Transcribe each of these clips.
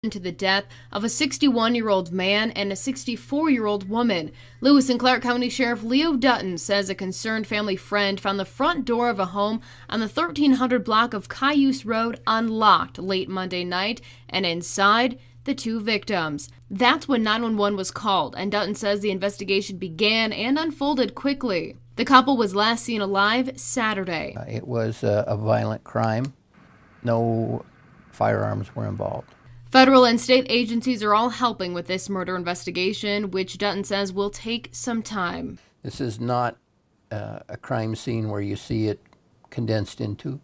To the death of a 61-year-old man and a 64-year-old woman. Lewis and Clark County Sheriff Leo Dutton says a concerned family friend found the front door of a home on the 1300 block of CAYUSE Road unlocked late Monday night, and inside, the two victims. That's when 911 was called, and Dutton says the investigation began and unfolded quickly. The couple was last seen alive Saturday. It was a violent crime. No firearms were involved. Federal and state agencies are all helping with this murder investigation, which Dutton says will take some time. This is not a crime scene where you see it condensed into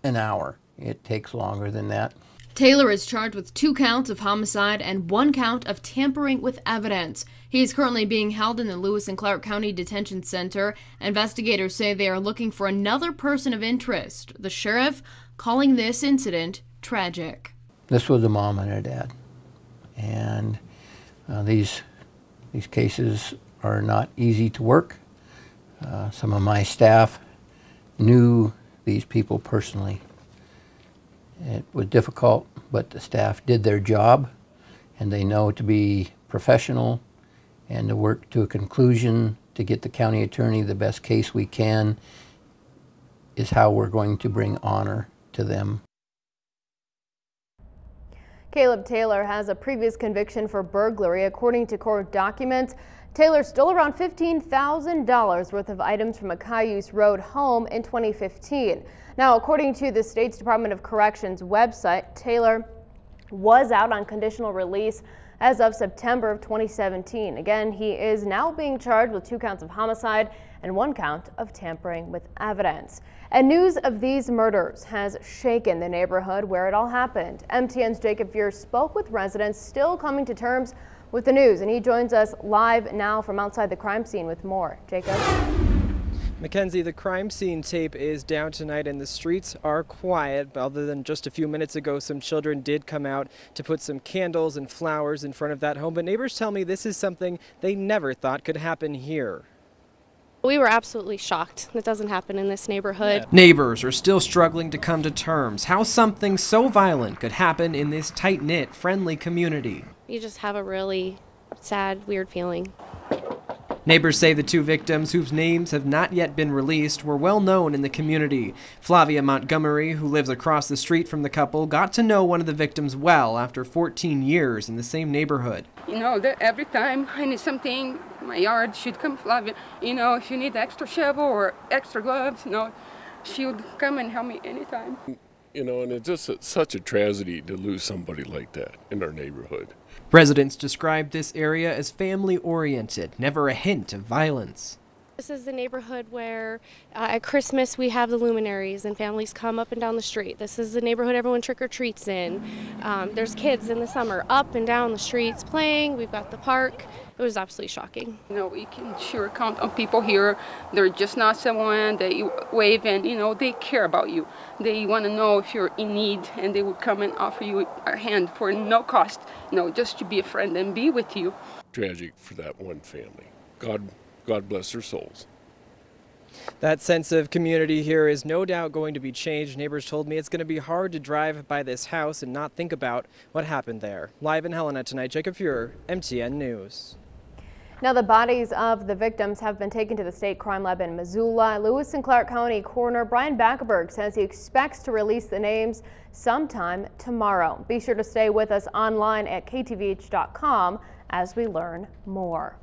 an hour. It takes longer than that. Taylor is charged with 2 counts of homicide and 1 count of tampering with evidence. He is currently being held in the Lewis and Clark County Detention Center. Investigators say they are looking for another person of interest. The sheriff calling this incident tragic. This was a mom and a dad, and these cases are not easy to work. Some of my staff knew these people personally. It was difficult, but the staff did their job, and they know to be professional and to work to a conclusion to get the county attorney the best case we can is how we're going to bring honor to them. Caleb Taylor has a previous conviction for burglary. According to court documents, Taylor stole around $15,000 worth of items from a CAYUSE Road home in 2015. Now, according to the state's Department of Corrections website, Taylor was out on conditional release as of September of 2017. Again, he is now being charged with 2 counts of homicide and 1 count of tampering with evidence. And news of these murders has shaken the neighborhood where it all happened. MTN's Jacob Fuhr spoke with residents still coming to terms with the news, and he joins us live now from outside the crime scene with more. Jacob? Mackenzie, the crime scene tape is down tonight and the streets are quiet. Other than just a few minutes ago, some children did come out to put some candles and flowers in front of that home. But neighbors tell me this is something they never thought could happen here. We were absolutely shocked. That doesn't happen in this neighborhood. Neighbors are still struggling to come to terms how something so violent could happen in this tight-knit, friendly community. You just have a really sad, weird feeling. Neighbors say the 2 victims, whose names have not yet been released, were well known in the community. FLAVIA Montgomery, who lives across the street from the couple, got to know one of the victims well after 14 years in the same neighborhood. You know, that every time I need something, my yard, she'd come, FLAVIA. You know, if you need extra shovel or extra gloves, you know, she would come and help me anytime. You know, and it's just such a tragedy to lose somebody like that in our neighborhood. Residents described this area as family-oriented, never a hint of violence. This is the neighborhood where at Christmas we have the luminaries and families come up and down the street. This is the neighborhood everyone trick-or-treats in. There's kids in the summer up and down the streets playing. We've got the park. It was absolutely shocking. You know, we can sure count on people here. They're just not someone that you wave and, you know, they care about you. They want to know if you're in need, and they would come and offer you a hand for no cost, you know, just to be a friend and be with you. Tragic for that one family. God bless their souls. That sense of community here is no doubt going to be changed. Neighbors told me it's going to be hard to drive by this house and not think about what happened there. Live in Helena tonight, Jacob Fuhr, MTN News. Now, the bodies of the victims have been taken to the state crime lab in Missoula. Lewis and Clark County Coroner Brian Backerberg says he expects to release the names sometime tomorrow. Be sure to stay with us online at KTVH.com as we learn more.